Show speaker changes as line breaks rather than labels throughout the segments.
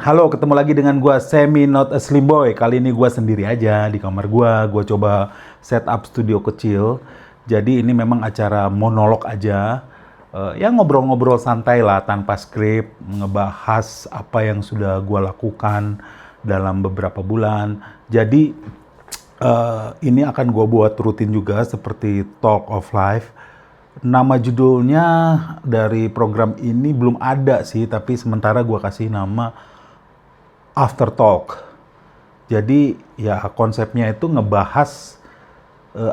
Halo, ketemu lagi dengan gua Semi Not a Slim Boy. Kali ini gua sendiri aja di kamar gua. Gua coba setup studio kecil. Jadi ini memang acara monolog aja. Ya ngobrol-ngobrol santai lah tanpa skrip, ngebahas apa yang sudah gua lakukan dalam beberapa bulan. Jadi ini akan gua buat rutin juga seperti Talk of Life. Nama judulnya dari program ini belum ada sih, tapi sementara gua kasih nama After Talk. Jadi ya konsepnya itu ngebahas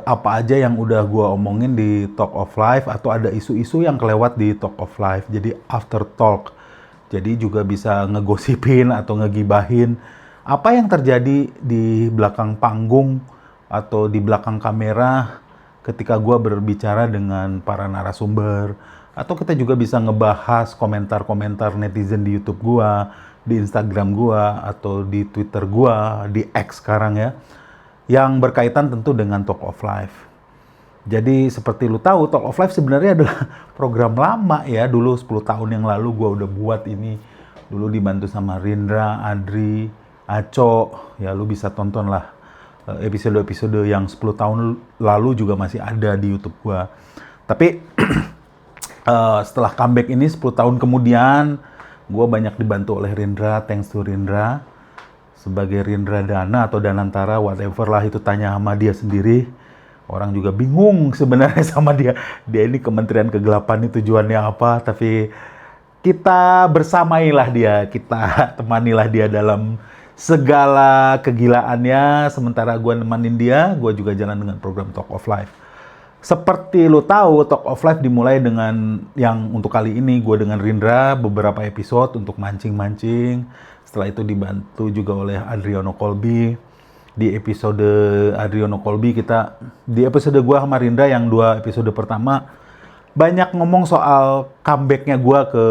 apa aja yang udah gua omongin di Talk of Life atau ada isu-isu yang kelewat di Talk of Life. Jadi After Talk. Jadi juga bisa ngegosipin atau ngegibahin apa yang terjadi di belakang panggung atau di belakang kamera ketika gua berbicara dengan para narasumber, atau kita juga bisa ngebahas komentar-komentar netizen di YouTube gua, di Instagram gua, atau di Twitter gua, di X sekarang ya, yang berkaitan tentu dengan Talk of Life. Jadi seperti lu tahu, Talk of Life sebenarnya adalah program lama ya, dulu 10 tahun yang lalu gua udah buat ini. Dulu dibantu sama Rindra, Adri, Aco, ya lu bisa tonton lah episode-episode yang 10 tahun lalu juga masih ada di YouTube gua. Tapi setelah comeback ini 10 tahun kemudian, gua banyak dibantu oleh Rindra, thanks to Rindra. Sebagai Rindra Dana atau Danantara, whatever lah itu, tanya sama dia sendiri. Orang juga bingung sebenarnya sama dia. Dia ini Kementerian Kegelapan, ini tujuannya apa, tapi kita bersamailah dia, kita temanilah dia dalam segala kegilaannya. Sementara gue nemanin dia, gue juga jalan dengan program Talk of Life. Seperti lo tahu, Talk of Life dimulai dengan yang untuk kali ini gue dengan Rindra beberapa episode untuk mancing-mancing. Setelah itu dibantu juga oleh Adriano Colby. Di episode Adriano Colby di episode gue sama Rindra yang 2 episode pertama banyak ngomong soal comebacknya gue ke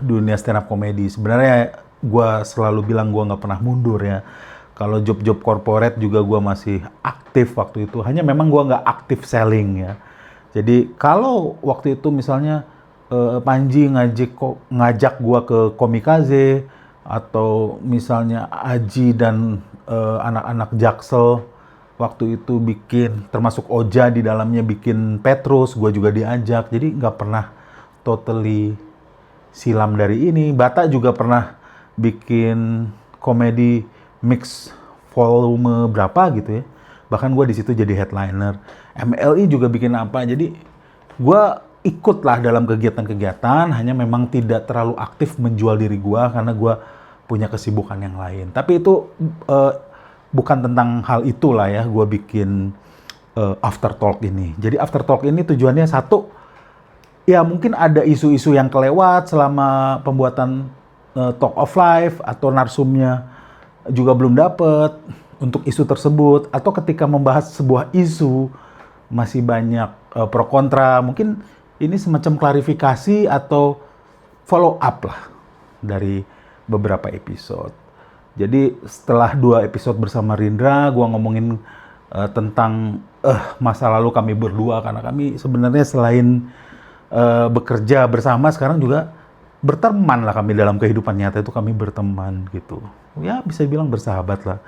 dunia stand up comedy. Sebenarnya gue selalu bilang gue nggak pernah mundur ya. Kalau job-job corporate juga gue masih aktif waktu itu. Hanya memang gue nggak aktif selling ya. Jadi kalau waktu itu misalnya Panji ngajak gue ke Komikaze, atau misalnya Aji dan anak-anak Jaksel waktu itu bikin, termasuk Oja di dalamnya bikin Petrus, gue juga diajak. Jadi nggak pernah totally silam dari ini. Bata juga pernah bikin komedi mix volume berapa gitu ya. Bahkan gue di situ jadi headliner. MLI juga bikin apa. Jadi gue ikutlah dalam kegiatan-kegiatan, hanya memang tidak terlalu aktif menjual diri gue karena gue punya kesibukan yang lain. Tapi itu bukan tentang hal itulah ya, gue bikin After Talk ini. Jadi After Talk ini tujuannya satu, ya mungkin ada isu-isu yang kelewat selama pembuatan Talk of Life, atau narsumnya juga belum dapet untuk isu tersebut, atau ketika membahas sebuah isu masih banyak pro kontra. Mungkin ini semacam klarifikasi atau follow up lah dari beberapa episode. Jadi setelah 2 episode bersama Rindra, gua ngomongin tentang masa lalu kami berdua, karena kami sebenarnya selain bekerja bersama, sekarang juga berteman lah kami dalam kehidupan nyata itu, kami berteman gitu. Ya bisa bilang bersahabat lah.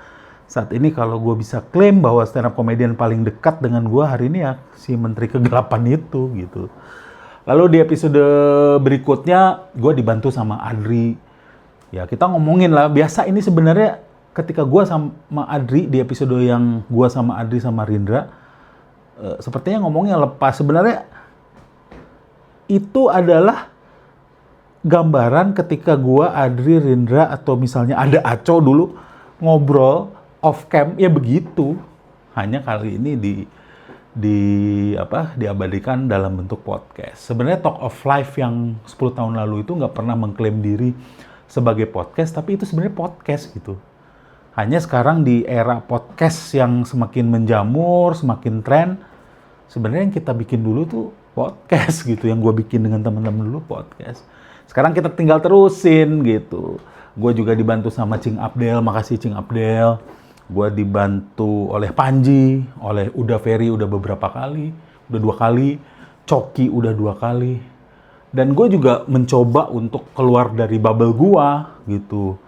Saat ini kalau gue bisa klaim bahwa stand up comedian paling dekat dengan gue hari ini ya si Menteri Kegelapan itu gitu. Lalu di episode berikutnya gue dibantu sama Adri. Ya kita ngomongin lah, biasa ini sebenarnya ketika gue sama Adri di episode yang gue sama Adri sama Rindra, sepertinya ngomongnya lepas. Sebenarnya itu adalah gambaran ketika gua, Adri, Rindra, atau misalnya ada Aco dulu ngobrol off cam ya begitu. Hanya kali ini diabadikan dalam bentuk podcast. Sebenarnya Talk of Life yang 10 tahun lalu itu nggak pernah mengklaim diri sebagai podcast, tapi itu sebenarnya podcast gitu. Hanya sekarang di era podcast yang semakin menjamur, semakin tren, sebenarnya yang kita bikin dulu tuh podcast gitu. Yang gua bikin dengan teman-teman dulu podcast. Sekarang kita tinggal terusin gitu. Gue juga dibantu sama Cing Abdel, makasih Cing Abdel. Gue dibantu oleh Panji, oleh Uda Ferry udah beberapa kali, udah 2 kali, Coki udah 2 kali. Dan gue juga mencoba untuk keluar dari bubble gue gitu.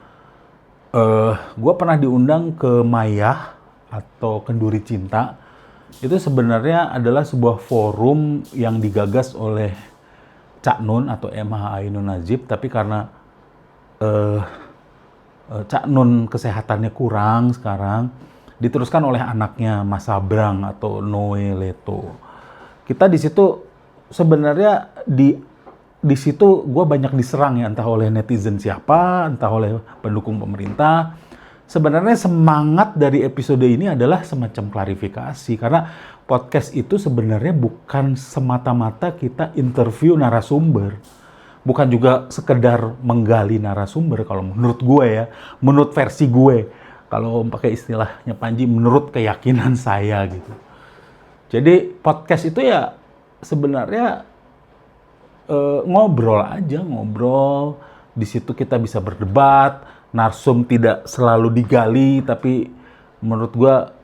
Gue pernah diundang ke Maya atau Kenduri Cinta. Itu sebenarnya adalah sebuah forum yang digagas oleh Cak Nun atau MH Ainun Najib, tapi karena eh, Cak Nun kesehatannya kurang sekarang, diteruskan oleh anaknya Mas Sabrang atau Noe Leto. Kita di situ sebenarnya di situ gue banyak diserang ya, entah oleh netizen siapa, entah oleh pendukung pemerintah. Sebenarnya semangat dari episode ini adalah semacam klarifikasi, karena podcast itu sebenarnya bukan semata-mata kita interview narasumber, bukan juga sekedar menggali narasumber kalau menurut gue ya, menurut versi gue. Kalau pakai istilahnya Panji, menurut keyakinan saya gitu. Jadi podcast itu ya sebenarnya ngobrol aja, ngobrol. Di situ kita bisa berdebat, narsum tidak selalu digali, tapi menurut gua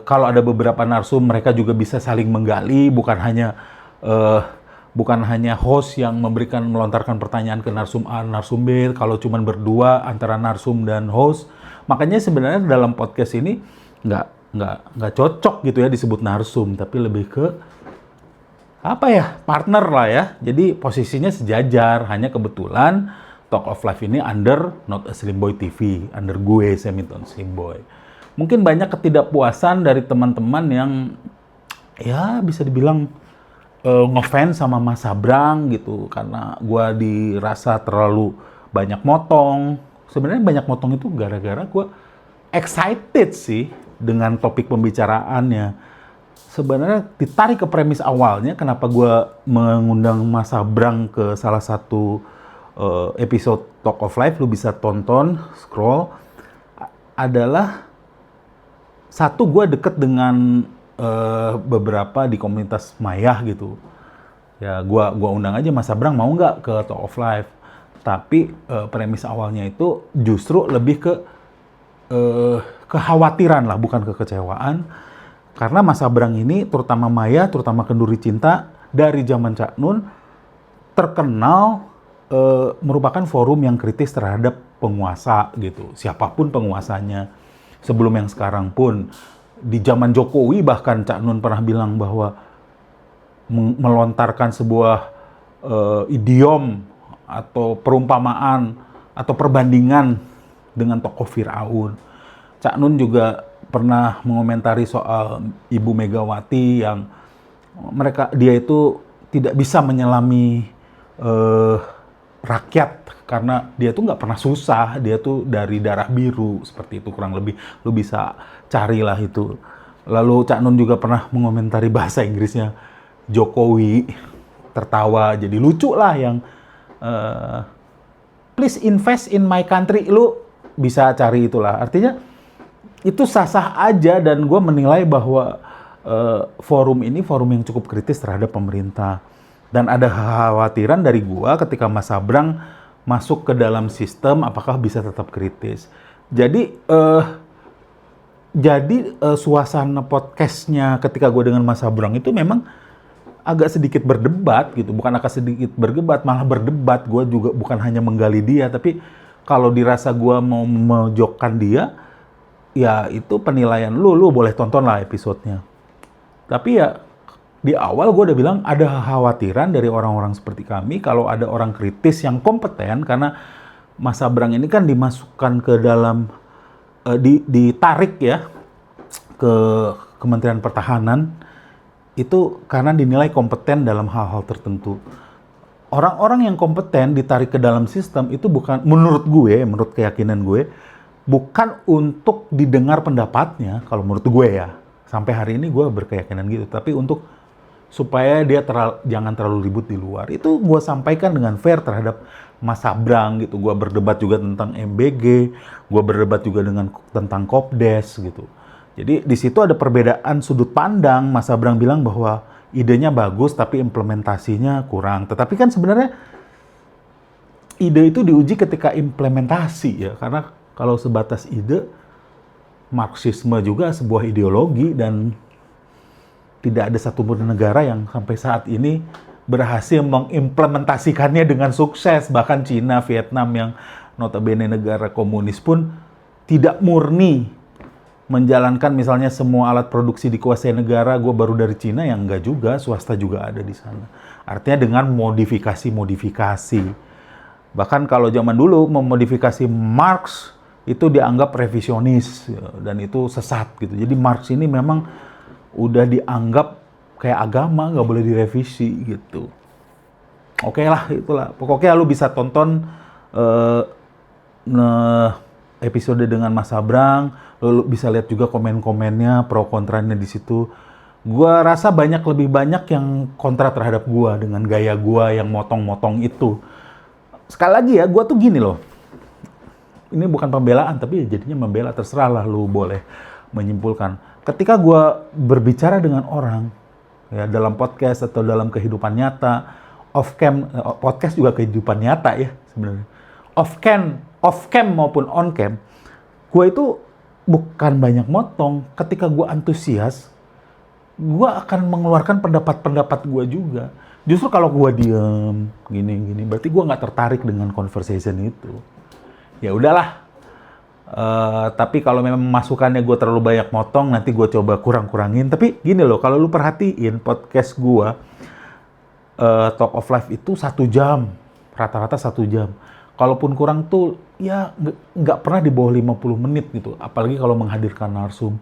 kalau ada beberapa narsum mereka juga bisa saling menggali, eh, bukan hanya host yang melontarkan pertanyaan ke narsum A, narsum B. Kalau cuman berdua antara narsum dan host, makanya sebenarnya dalam podcast ini nggak cocok gitu ya disebut narsum, tapi lebih ke apa ya, partner lah ya. Jadi posisinya sejajar, hanya kebetulan Talk of Life ini under Not a Slim Boy TV, under gue Semiton Slim Boy. Mungkin banyak ketidakpuasan dari teman-teman yang ya bisa dibilang ngefans sama Mas Sabrang gitu, karena gue dirasa terlalu banyak motong. Sebenarnya banyak motong itu gara-gara gue excited sih dengan topik pembicaraannya. Sebenarnya ditarik ke premis awalnya, kenapa gue mengundang Mas Sabrang ke salah satu episode Talk of Life, lu bisa tonton, scroll, adalah satu, gue deket dengan beberapa di komunitas Maya gitu. Ya gua undang aja Mas Sabrang, mau nggak ke Talk of Life. Tapi premis awalnya itu justru lebih ke kekhawatiran lah, bukan kekecewaan. Karena Mas Sabrang ini, terutama Maya, terutama Kenduri Cinta, dari zaman Cak Nun, terkenal merupakan forum yang kritis terhadap penguasa gitu. Siapapun penguasanya. Sebelum yang sekarang pun. Di zaman Jokowi bahkan Cak Nun pernah bilang bahwa melontarkan sebuah idiom atau perumpamaan atau perbandingan dengan tokoh Firaun. Cak Nun juga pernah mengomentari soal Ibu Megawati yang dia itu tidak bisa menyelami rakyat karena dia tuh nggak pernah susah, dia tuh dari darah biru, seperti itu kurang lebih. Lu bisa carilah itu. Lalu Cak Nun juga pernah mengomentari bahasa Inggrisnya Jokowi, tertawa jadi lucu lah, yang please invest in my country. Lu bisa cari itulah, artinya itu sah-sah aja. Dan gue menilai bahwa forum ini forum yang cukup kritis terhadap pemerintah. Dan ada kekhawatiran dari gue ketika Mas Sabrang masuk ke dalam sistem, apakah bisa tetap kritis. Jadi suasana podcastnya ketika gue dengan Mas Sabrang itu memang agak sedikit berdebat gitu. Bukan agak sedikit berdebat, malah berdebat. Gue juga bukan hanya menggali dia, tapi kalau dirasa gue mau memojokkan dia, ya itu penilaian lu boleh tonton lah episodenya. Tapi ya di awal gue udah bilang ada kekhawatiran dari orang-orang seperti kami kalau ada orang kritis yang kompeten, karena Mas Sabrang ini kan dimasukkan ke dalam, ditarik ya ke Kementerian Pertahanan itu karena dinilai kompeten dalam hal-hal tertentu. Orang-orang yang kompeten ditarik ke dalam sistem itu bukan, menurut gue, menurut keyakinan gue, bukan untuk didengar pendapatnya, kalau menurut gue ya. Sampai hari ini gue berkeyakinan gitu. Tapi untuk supaya dia jangan terlalu ribut di luar. Itu gue sampaikan dengan fair terhadap Mas Sabrang gitu. Gue berdebat juga tentang MBG, gue berdebat juga tentang Kopdes gitu. Jadi di situ ada perbedaan sudut pandang. Mas Sabrang bilang bahwa idenya bagus tapi implementasinya kurang. Tetapi kan sebenarnya ide itu diuji ketika implementasi ya. Karena kalau sebatas ide, Marxisme juga sebuah ideologi dan tidak ada satupun negara yang sampai saat ini berhasil mengimplementasikannya dengan sukses. Bahkan Cina, Vietnam yang notabene negara komunis pun tidak murni menjalankan misalnya semua alat produksi dikuasai negara, gue baru dari Cina, yang enggak juga, swasta juga ada di sana. Artinya dengan modifikasi. Bahkan kalau zaman dulu memodifikasi Marx itu dianggap revisionis dan itu sesat gitu. Jadi Marx ini memang udah dianggap kayak agama, nggak boleh direvisi gitu. Oke lah, itulah. Pokoknya lu bisa tonton episode dengan Mas Abrang, lu bisa lihat juga komen-komennya, pro kontranya di situ. Gua rasa lebih banyak yang kontra terhadap gua dengan gaya gua yang motong-motong itu. Sekali lagi ya, gua tuh gini loh. Ini bukan pembelaan, tapi jadinya membela, terserah lah lu boleh menyimpulkan. Ketika gua berbicara dengan orang, ya dalam podcast atau dalam kehidupan nyata, off cam, podcast juga kehidupan nyata ya sebenarnya. Off cam maupun on cam, gue itu bukan banyak motong. Ketika gue antusias, gue akan mengeluarkan pendapat-pendapat gue juga. Justru kalau gue diem gini, berarti gue nggak tertarik dengan conversation itu. Ya udahlah. Tapi kalau memang masukannya gue terlalu banyak motong, nanti gue coba kurang-kurangin. Tapi gini loh, kalau lu perhatiin podcast gue, Talk of Life itu 1 jam, rata-rata 1 jam. Kalaupun kurang tuh, ya nggak pernah di bawah 50 menit gitu. Apalagi kalau menghadirkan narsum.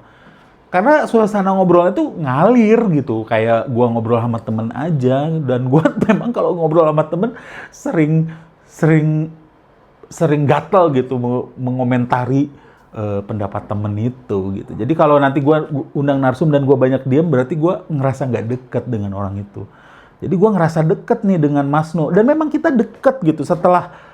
Karena suasana ngobrolnya tuh ngalir gitu. Kayak gua ngobrol sama temen aja. Dan gua memang kalau ngobrol sama temen sering gatel gitu mengomentari pendapat temen itu gitu. Jadi kalau nanti gua undang narsum dan gua banyak diam, berarti gua ngerasa nggak deket dengan orang itu. Jadi gua ngerasa deket nih dengan Mas No. Dan memang kita deket gitu. Setelah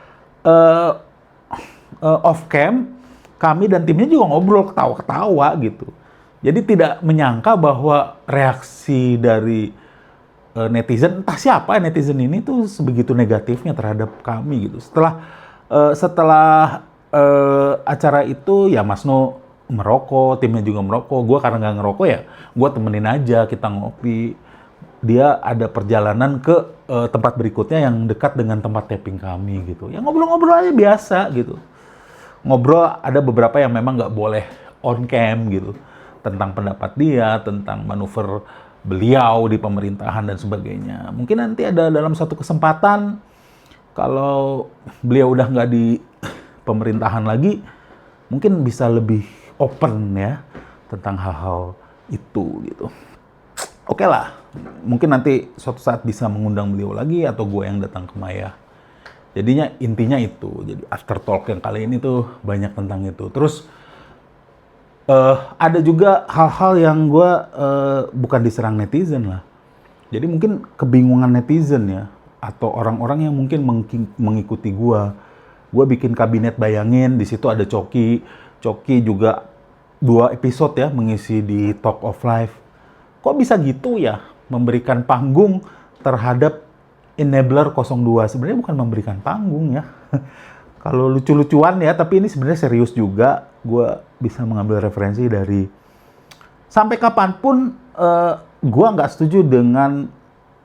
off cam, kami dan timnya juga ngobrol ketawa-ketawa gitu. Jadi tidak menyangka bahwa reaksi dari netizen, entah siapa netizen ini tuh sebegitu negatifnya terhadap kami gitu. Setelah acara itu ya Mas No merokok, timnya juga merokok. Gue karena nggak ngerokok ya, gue temenin aja, kita ngopi. Dia ada perjalanan ke tempat berikutnya yang dekat dengan tempat taping kami gitu. Ya ngobrol-ngobrol aja biasa gitu. Ngobrol ada beberapa yang memang nggak boleh on cam gitu. Tentang pendapat dia, tentang manuver beliau di pemerintahan dan sebagainya. Mungkin nanti ada dalam satu kesempatan, kalau beliau udah nggak di pemerintahan lagi, mungkin bisa lebih open ya tentang hal-hal itu gitu. Oke lah, mungkin nanti suatu saat bisa mengundang beliau lagi atau gue yang datang ke Maya. Jadinya intinya itu. Jadi after talk yang kali ini tuh banyak tentang itu. Terus ada juga hal-hal yang gue bukan diserang netizen lah. Jadi mungkin kebingungan netizen ya, atau orang-orang yang mungkin mengikuti gue. Gue bikin kabinet bayangin, di situ ada Coki. Coki juga 2 episode ya mengisi di Talk of Life. Kok bisa gitu ya, memberikan panggung terhadap enabler 02? Sebenarnya bukan memberikan panggung ya. Kalau lucu-lucuan ya, tapi ini sebenarnya serius juga. Gue bisa mengambil referensi dari sampai kapanpun gue nggak setuju dengan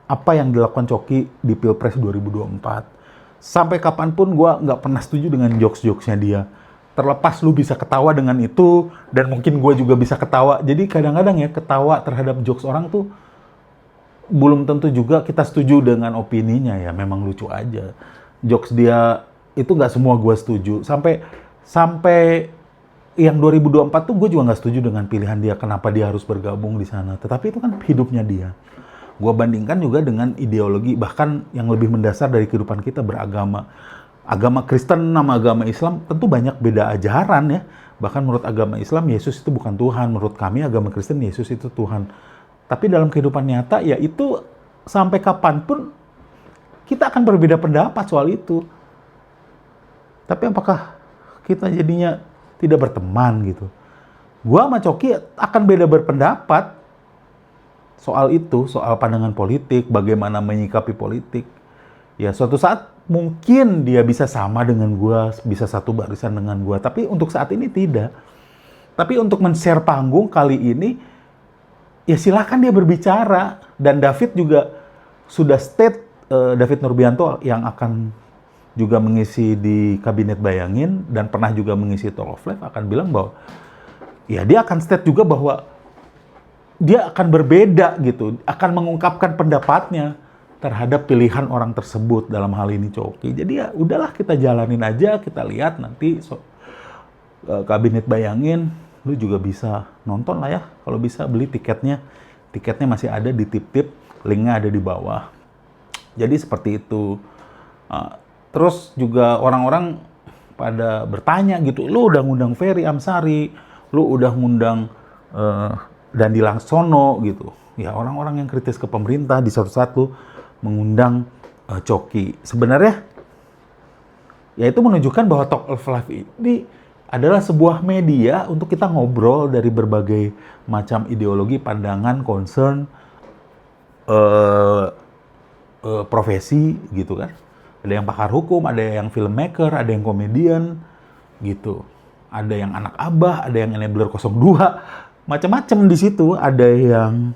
apa yang dilakukan Coki di Pilpres 2024. Sampai kapanpun gue nggak pernah setuju dengan jokes-jokesnya dia. Terlepas lu bisa ketawa dengan itu, dan mungkin gue juga bisa ketawa. Jadi kadang-kadang ya ketawa terhadap jokes orang tuh belum tentu juga kita setuju dengan opininya ya. Memang lucu aja. Jokes dia itu nggak semua gue setuju. Sampai yang 2024 tuh gue juga nggak setuju dengan pilihan dia. Kenapa dia harus bergabung di sana. Tetapi itu kan hidupnya dia. Gue bandingkan juga dengan ideologi bahkan yang lebih mendasar dari kehidupan kita beragama. Agama Kristen sama agama Islam tentu banyak beda ajaran ya. Bahkan menurut agama Islam, Yesus itu bukan Tuhan. Menurut kami agama Kristen, Yesus itu Tuhan. Tapi dalam kehidupan nyata, ya itu sampai kapanpun kita akan berbeda pendapat soal itu. Tapi apakah kita jadinya tidak berteman gitu? Gua sama Coki akan beda berpendapat soal itu, soal pandangan politik, bagaimana menyikapi politik. Ya suatu saat mungkin dia bisa sama dengan gua, bisa satu barisan dengan gua, tapi untuk saat ini tidak. Tapi untuk men-share panggung kali ini, ya silakan dia berbicara. Dan David juga sudah state, David Nurbianto yang akan juga mengisi di Kabinet Bayangin dan pernah juga mengisi Talk of Life akan bilang bahwa ya dia akan state juga bahwa dia akan berbeda gitu, akan mengungkapkan pendapatnya terhadap pilihan orang tersebut, dalam hal ini Coki. Jadi ya udahlah, kita jalanin aja, kita lihat nanti Kabinet Bayangin, lu juga bisa nonton lah ya, kalau bisa beli tiketnya. Tiketnya masih ada di tip-tip, linknya ada di bawah. Jadi seperti itu. Terus juga orang-orang pada bertanya gitu, lu udah ngundang Ferry Amsari, lu udah ngundang Dandi Laksono gitu. Ya orang-orang yang kritis ke pemerintah di satu-satu mengundang Coki. Sebenarnya ya itu menunjukkan bahwa Talk of Life ini adalah sebuah media untuk kita ngobrol dari berbagai macam ideologi, pandangan, concern, profesi gitu kan. Ada yang pakar hukum, ada yang filmmaker, ada yang komedian gitu. Ada yang anak abah, ada yang enabler 02, macam-macam di situ. Ada yang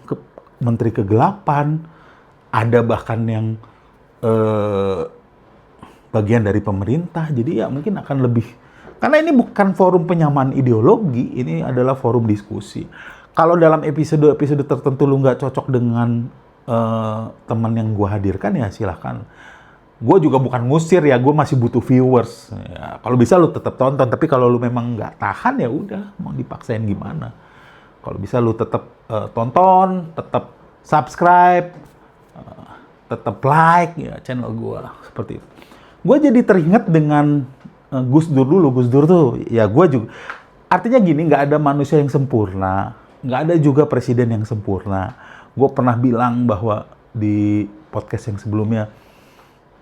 menteri kegelapan, ada bahkan yang bagian dari pemerintah. Jadi ya mungkin akan lebih, karena ini bukan forum penyamaan ideologi, ini adalah forum diskusi. Kalau dalam episode-episode tertentu lu nggak cocok dengan teman yang gue hadirkan, ya silahkan. Gue juga bukan ngusir ya, gue masih butuh viewers. Ya, kalau bisa lu tetap tonton, tapi kalau lu memang nggak tahan ya udah, mau dipaksain gimana. Kalau bisa lu tetap tonton, tetap subscribe, tetap like ya channel gue, seperti itu. Gue jadi teringat dengan Gus Dur dulu. Gus Dur tuh, ya gue juga. Artinya gini, nggak ada manusia yang sempurna, nggak ada juga presiden yang sempurna. Gue pernah bilang bahwa di podcast yang sebelumnya,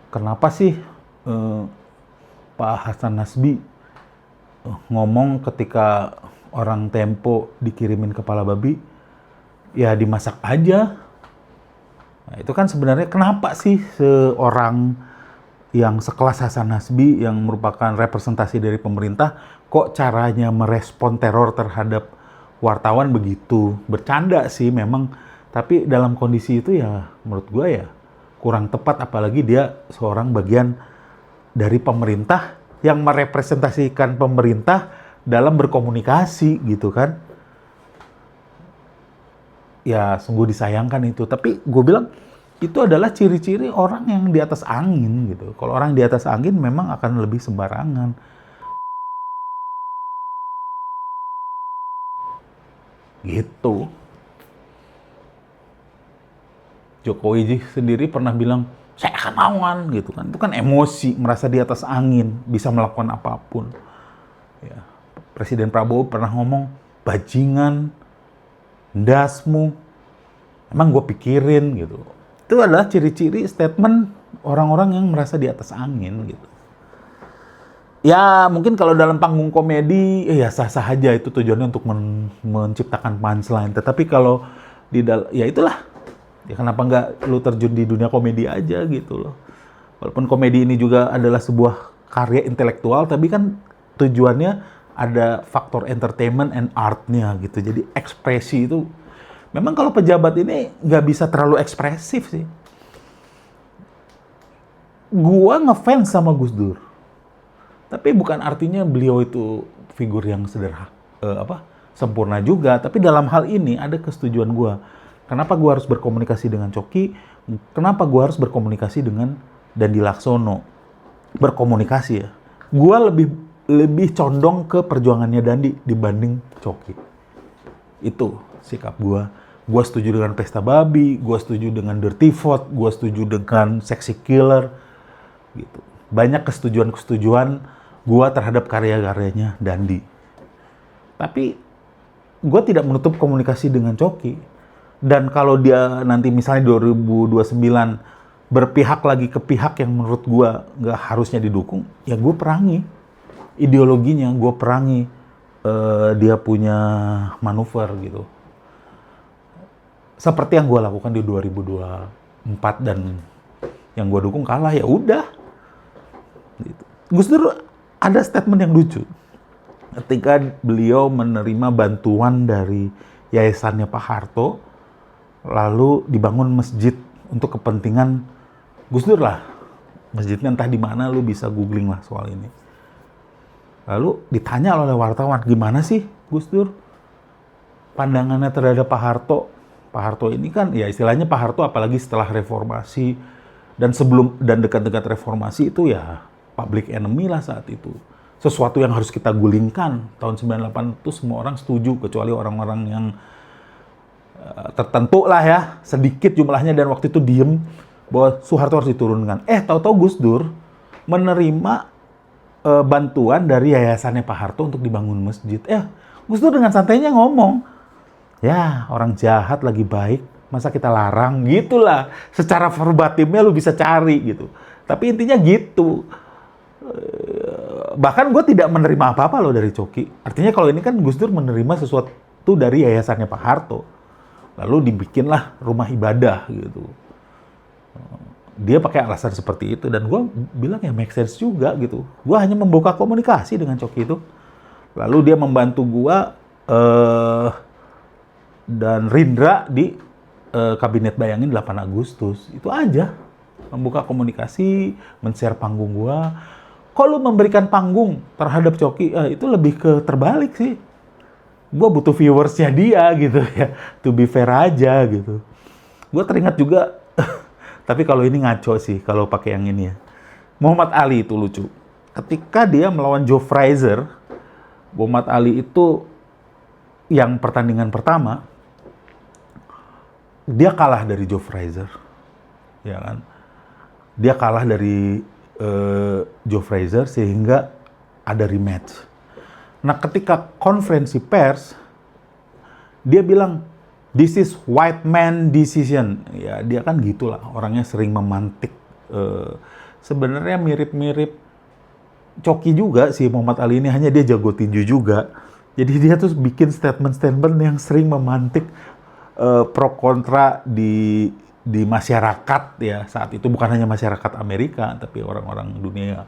kenapa sih Pak Hasan Nasbi ngomong ketika orang Tempo dikirimin kepala babi, ya dimasak aja. Nah, itu kan sebenarnya kenapa sih seorang yang sekelas Hasan Nasbi yang merupakan representasi dari pemerintah, kok caranya merespon teror terhadap wartawan begitu? Bercanda sih memang, tapi dalam kondisi itu ya menurut gue ya kurang tepat, apalagi dia seorang bagian dari pemerintah yang merepresentasikan pemerintah dalam berkomunikasi gitu kan. Ya sungguh disayangkan itu, tapi gue bilang itu adalah ciri-ciri orang yang di atas angin gitu. Kalau orang di atas angin memang akan lebih sembarangan. Gitu. Jokowi sendiri pernah bilang, saya akan lawan gitu kan. Itu kan emosi, merasa di atas angin, bisa melakukan apapun. Ya. Presiden Prabowo pernah ngomong, bajingan, ndasmu, emang gue pikirin gitu. Itu adalah ciri-ciri statement orang-orang yang merasa di atas angin gitu. Ya mungkin kalau dalam panggung komedi, ya sah-sah aja, itu tujuannya untuk menciptakan punchline. Tetapi kalau ya itulah, ya kenapa nggak lu terjun di dunia komedi aja gitu loh. Walaupun komedi ini juga adalah sebuah karya intelektual, tapi kan tujuannya ada faktor entertainment and art-nya gitu. Jadi ekspresi itu, memang kalau pejabat ini nggak bisa terlalu ekspresif sih. Gua ngefans sama Gus Dur, tapi bukan artinya beliau itu figur yang sempurna juga. Tapi dalam hal ini ada kesetujuan gua. Kenapa gue harus berkomunikasi dengan Coki? Kenapa gue harus berkomunikasi dengan Dandi Laksono? Berkomunikasi ya. Gue lebih condong ke perjuangannya Dandi dibanding Coki. Itu sikap gue. Gue setuju dengan Pesta Babi, gue setuju dengan Dirty Vote, gue setuju dengan Sexy Killer. Gitu. Banyak kesetujuan gue terhadap karya-karyanya Dandi. Tapi gue tidak menutup komunikasi dengan Coki. Dan kalau dia nanti misalnya 2029 berpihak lagi ke pihak yang menurut gue nggak harusnya didukung, ya gue perangi ideologinya, gue perangi dia punya manuver gitu. Seperti yang gue lakukan di 2024 dan yang gue dukung kalah, ya udah. Gitu. Gus Dur ada statement yang lucu ketika beliau menerima bantuan dari yayasannya Pak Harto. Lalu dibangun masjid untuk kepentingan Gus Dur lah. Masjidnya entah di mana, lu bisa googling lah soal ini. Lalu ditanya oleh wartawan, gimana sih Gus Dur pandangannya terhadap Pak Harto? Pak Harto ini kan, ya istilahnya Pak Harto apalagi setelah reformasi dan sebelum dan dekat-dekat reformasi itu ya public enemy lah saat itu. Sesuatu yang harus kita gulingkan. Tahun 98 itu semua orang setuju, kecuali orang-orang yang tertentu lah ya, sedikit jumlahnya dan waktu itu diem bahwa Soeharto harus diturunkan. Tahu-tahu Gus Dur menerima bantuan dari yayasannya Pak Harto untuk dibangun masjid. Gus Dur dengan santainya ngomong, ya orang jahat lagi baik, masa kita larang, gitulah. Secara verbatimnya lu bisa cari gitu. Tapi intinya gitu. Bahkan gue tidak menerima apa-apa loh dari Coki. Artinya kalau ini kan Gus Dur menerima sesuatu dari yayasannya Pak Harto. Lalu dibikinlah rumah ibadah gitu. Dia pakai alasan seperti itu dan gue bilang ya make sense juga gitu. Gue hanya membuka komunikasi dengan Coki itu. Lalu dia membantu gue dan Rindra di Kabinet Bayangin 8 Agustus. Itu aja. Membuka komunikasi, men-share panggung gue. Kok lu memberikan panggung terhadap Coki? Itu lebih ke terbalik sih. Gue butuh viewersnya dia gitu ya. To be fair aja gitu. Gue teringat juga, tapi kalau ini ngaco sih kalau pakai yang ini ya. Muhammad Ali itu lucu. Ketika dia melawan Joe Frazier, Muhammad Ali itu yang pertandingan pertama, dia kalah dari Joe Frazier. Ya kan? Dia kalah dari Joe Frazier sehingga ada rematch. Nah, ketika konferensi pers, dia bilang, this is white man decision. Ya, dia kan gitulah, orangnya sering memantik. Sebenarnya mirip-mirip Coki juga sih Muhammad Ali ini, hanya dia jago tinju juga. Jadi dia tuh bikin statement-statement yang sering memantik pro kontra di masyarakat ya saat itu, bukan hanya masyarakat Amerika, tapi orang-orang dunia.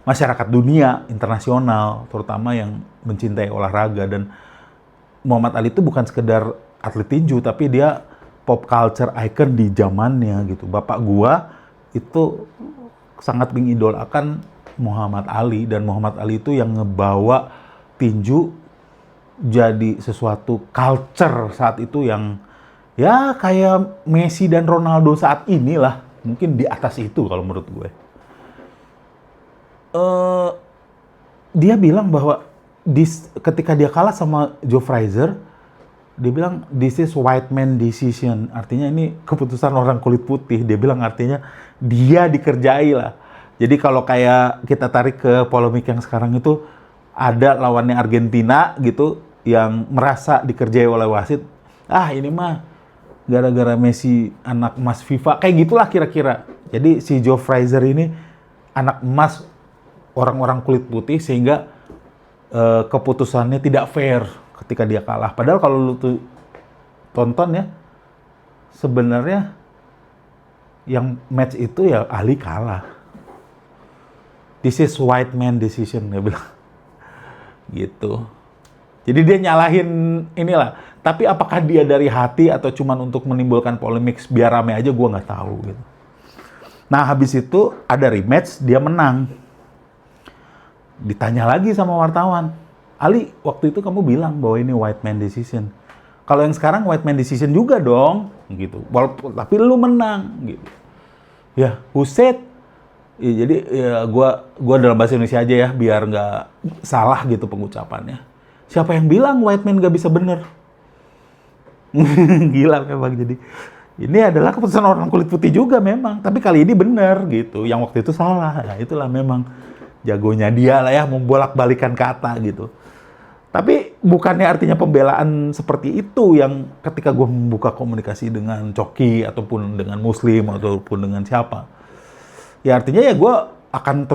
Masyarakat dunia internasional, terutama yang mencintai olahraga. Dan Muhammad Ali itu bukan sekedar atlet tinju, tapi dia pop culture icon di zamannya gitu. Bapak gua itu sangat mengidolakan Muhammad Ali, dan Muhammad Ali itu yang ngebawa tinju jadi sesuatu culture saat itu yang ya kayak Messi dan Ronaldo saat inilah, mungkin di atas itu kalau menurut gue. Dia bilang bahwa ketika dia kalah sama Joe Frazier, dia bilang this is white man decision. Artinya ini keputusan orang kulit putih. Dia bilang artinya dia dikerjai lah. Jadi kalau kayak kita tarik ke polemik yang sekarang itu, ada lawannya Argentina gitu yang merasa dikerjai oleh wasit. Ini mah gara-gara Messi anak emas FIFA. Kayak gitulah kira-kira. Jadi si Joe Frazier ini anak emas orang-orang kulit putih sehingga keputusannya tidak fair ketika dia kalah. Padahal kalau lu tuh tonton ya, sebenarnya yang match itu ya Ali kalah. This is white man decision, dia bilang. Gitu. Jadi dia nyalahin inilah. Tapi apakah dia dari hati atau cuman untuk menimbulkan polemik biar rame aja, gue nggak tahu gitu. Nah habis itu ada rematch, dia menang. Ditanya lagi sama wartawan, Ali, waktu itu kamu bilang bahwa ini white man decision. Kalau yang sekarang white man decision juga dong, gitu. Walaupun tapi lu menang, gitu. Ya, who said? Ya, jadi ya gua dalam bahasa Indonesia aja ya, biar nggak salah gitu pengucapannya. Siapa yang bilang white man nggak bisa bener? Gila memang. Jadi ini adalah keputusan orang kulit putih juga memang, tapi kali ini bener gitu. Yang waktu itu salah. Nah, itulah memang jagonya dia lah ya, membolak-balikan kata gitu. Tapi bukannya artinya pembelaan seperti itu yang ketika gue membuka komunikasi dengan Coki ataupun dengan Muslim ataupun dengan siapa. Ya artinya ya gue akan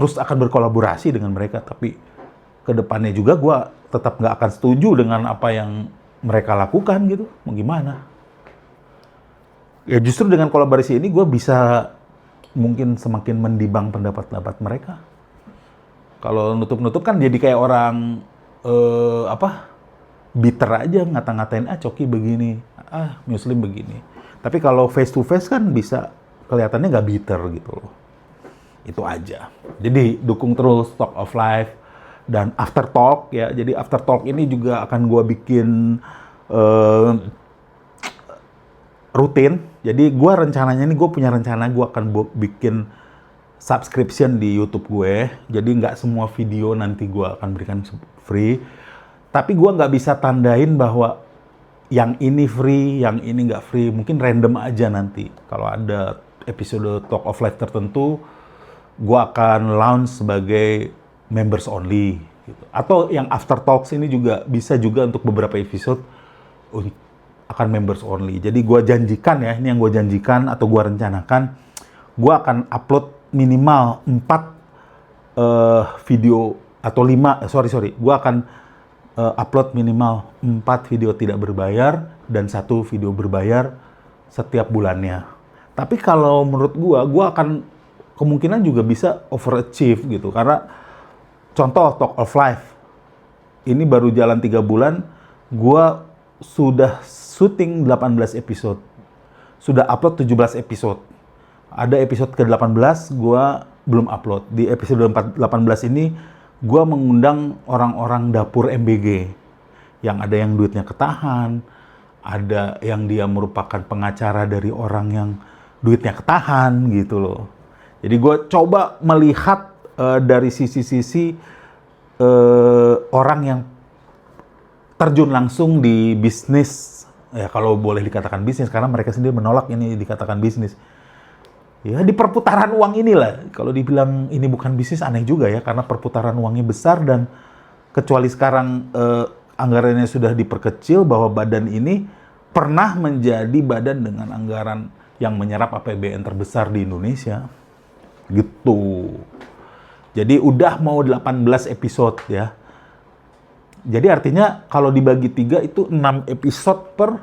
berkolaborasi dengan mereka, tapi ke depannya juga gue tetap nggak akan setuju dengan apa yang mereka lakukan gitu. Mau gimana? Ya justru dengan kolaborasi ini gue bisa mungkin semakin mendibang pendapat-pendapat mereka. Kalau nutup-nutup kan jadi kayak orang bitter aja, ngata-ngatain Coki begini, Muslim begini. Tapi kalau face to face kan bisa kelihatannya nggak bitter gitu loh. Itu aja. Jadi dukung terus Talk of Life dan After Talk ya. Jadi After Talk ini juga akan gue bikin rutin. Jadi gue rencananya gue punya rencana gue akan bikin subscription di YouTube gue. Jadi nggak semua video nanti gue akan berikan free. Tapi gue nggak bisa tandain bahwa yang ini free, yang ini nggak free. Mungkin random aja nanti. Kalau ada episode Talk of Life tertentu, gue akan launch sebagai members only. Gitu. Atau yang After Talks ini juga bisa juga untuk beberapa episode akan members only. Jadi gue janjikan ya, ini yang gue janjikan atau gue rencanakan, gue akan upload minimal 4 video atau 5, gue akan upload minimal 4 video tidak berbayar dan 1 video berbayar setiap bulannya. Tapi kalau menurut gue akan kemungkinan juga bisa overachieve gitu. Karena contoh Talk of Life, ini baru jalan 3 bulan, gue sudah syuting 18 episode. Sudah upload 17 episode. Ada episode ke-18 gue belum upload. Di episode 18 ini gue mengundang orang-orang dapur MBG. Yang ada yang duitnya ketahan, ada yang dia merupakan pengacara dari orang yang duitnya ketahan gitu loh. Jadi gue coba melihat dari sisi-sisi orang yang terjun langsung di bisnis. Ya kalau boleh dikatakan bisnis, karena mereka sendiri menolak ini dikatakan bisnis. Ya di perputaran uang inilah. Kalau dibilang ini bukan bisnis aneh juga ya, karena perputaran uangnya besar dan kecuali sekarang anggarannya sudah diperkecil, bahwa badan ini pernah menjadi badan dengan anggaran yang menyerap APBN terbesar di Indonesia. Gitu. Jadi udah mau 18 episode ya. Jadi artinya kalau dibagi 3 itu 6 episode per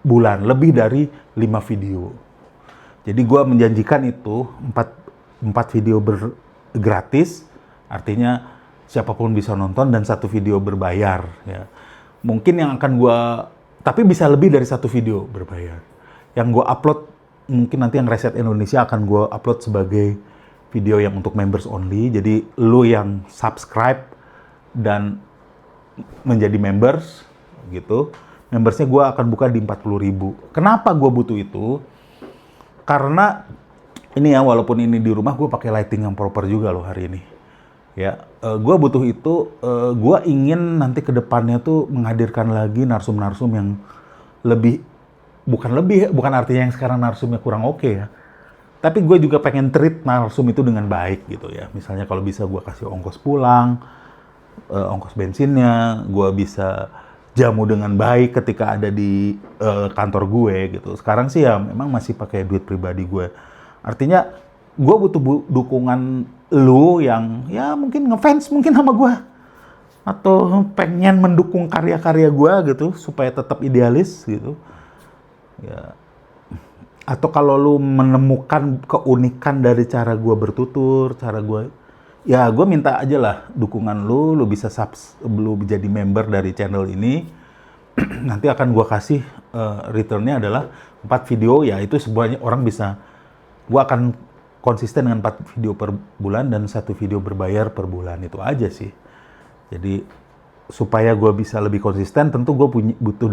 bulan, lebih dari 5 video. Jadi gue menjanjikan itu 4 video gratis, artinya siapapun bisa nonton, dan 1 video berbayar. Ya. Mungkin yang akan gue, tapi bisa lebih dari 1 video berbayar. Yang gue upload, mungkin nanti yang Reset Indonesia akan gue upload sebagai video yang untuk members only. Jadi lu yang subscribe dan menjadi members gitu, membersnya gue akan buka di 40.000. Kenapa gue butuh itu? Karena ini ya, walaupun ini di rumah, gue pakai lighting yang proper juga loh hari ini. Ya, gue butuh itu. Gue ingin nanti ke depannya tuh menghadirkan lagi narsum-narsum yang bukan artinya yang sekarang narsumnya kurang oke ya. Tapi gue juga pengen treat narsum itu dengan baik gitu ya. Misalnya kalau bisa gue kasih ongkos pulang, ongkos bensinnya, gue bisa jamu dengan baik ketika ada di kantor gue gitu. Sekarang sih ya memang masih pakai duit pribadi gue. Artinya gue butuh dukungan lu yang ya mungkin ngefans mungkin sama gue, atau pengen mendukung karya-karya gue gitu supaya tetap idealis gitu. Ya. Atau kalau lu menemukan keunikan dari cara gue bertutur, cara gue, ya gue minta aja lah dukungan lu bisa lu jadi member dari channel ini. Nanti akan gue kasih returnnya adalah 4 video, ya itu semuanya orang bisa, gue akan konsisten dengan 4 video per bulan dan 1 video berbayar per bulan, itu aja sih. Jadi supaya gue bisa lebih konsisten, tentu gue butuh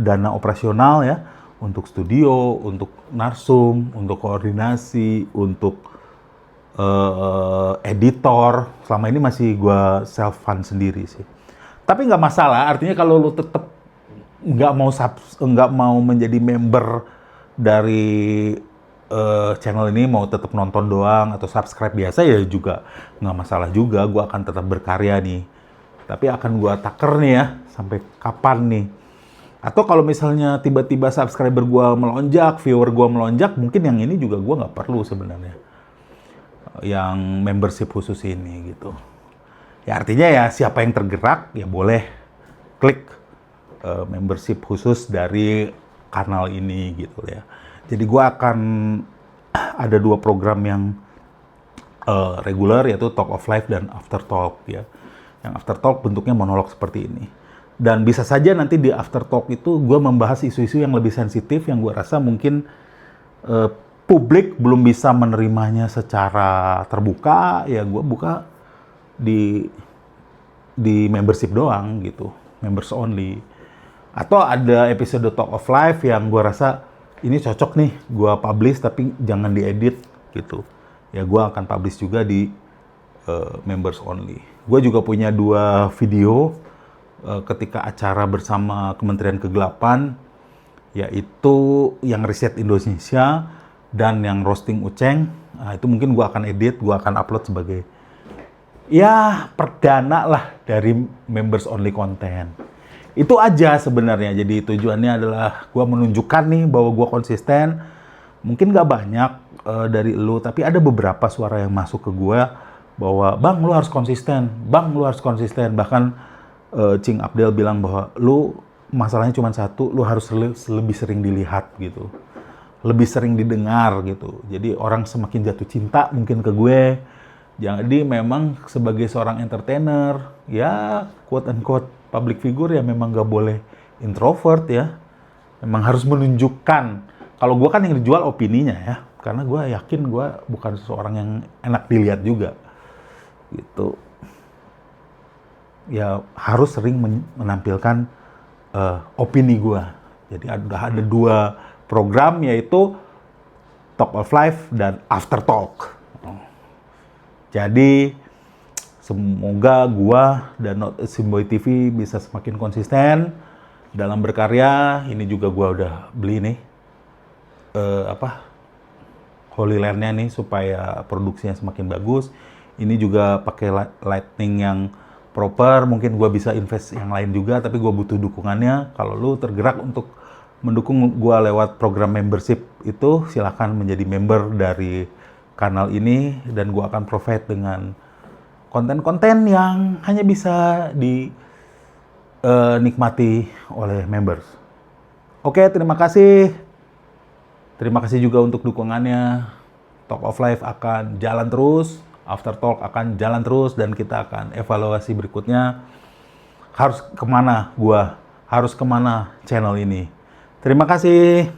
dana operasional ya, untuk studio, untuk narsum, untuk koordinasi, untuk editor. Selama ini masih gue self fund sendiri sih. Tapi nggak masalah, artinya kalau lu tetap nggak mau menjadi member dari channel ini, mau tetap nonton doang atau subscribe biasa, ya juga nggak masalah juga. Gue akan tetap berkarya nih. Tapi akan gue taker nih ya, sampai kapan nih. Atau kalau misalnya tiba-tiba subscriber gue melonjak, viewer gue melonjak, mungkin yang ini juga gue nggak perlu sebenarnya. Yang membership khusus ini gitu. Ya artinya ya siapa yang tergerak ya boleh klik membership khusus dari kanal ini gitu ya. Jadi gue akan ada 2 program yang reguler, yaitu Talk of Life dan After Talk ya. Yang After Talk bentuknya monolog seperti ini. Dan bisa saja nanti di After Talk itu gue membahas isu-isu yang lebih sensitif, yang gue rasa mungkin publik belum bisa menerimanya secara terbuka, ya gue buka di membership doang gitu, members only. Atau ada episode Talk of Life yang gue rasa ini cocok nih gue publish tapi jangan diedit gitu. Ya gue akan publish juga di members only. Gue juga punya 2 video ketika acara bersama Kementerian Kegelapan, yaitu yang riset Indonesia dan yang roasting Uceng. Nah, itu mungkin gue akan edit, gue akan upload sebagai ya perdana lah dari members only content. Itu aja sebenarnya. Jadi tujuannya adalah gue menunjukkan nih bahwa gue konsisten. Mungkin gak banyak dari lu, tapi ada beberapa suara yang masuk ke gue bahwa bang lu harus konsisten, bang lu harus konsisten. Bahkan Cing Abdel bilang bahwa lu masalahnya cuma satu, lu harus lebih sering dilihat gitu, lebih sering didengar gitu. Jadi orang semakin jatuh cinta mungkin ke gue. Jadi memang sebagai seorang entertainer, ya quote unquote public figure ya memang gak boleh introvert ya. Memang harus menunjukkan. Kalau gue kan yang dijual opininya ya, karena gue yakin gue bukan seseorang yang enak dilihat juga gitu. Ya harus sering menampilkan opini gue. Jadi ada 2 program, yaitu Talk of Life dan After Talk. Jadi semoga gue dan Not a Slim Boy TV bisa semakin konsisten dalam berkarya. Ini juga gue udah beli nih Holy Land-nya nih supaya produksinya semakin bagus. Ini juga pakai lighting yang proper. Mungkin gue bisa invest yang lain juga, tapi gue butuh dukungannya. Kalau lu tergerak untuk mendukung gue lewat program membership itu, silakan menjadi member dari kanal ini, dan gue akan provide dengan konten-konten yang hanya bisa dinikmati oleh members. Oke, terima kasih. Terima kasih juga untuk dukungannya. Talk of Life akan jalan terus. After Talk akan jalan terus, dan kita akan evaluasi berikutnya harus kemana channel ini. Terima kasih.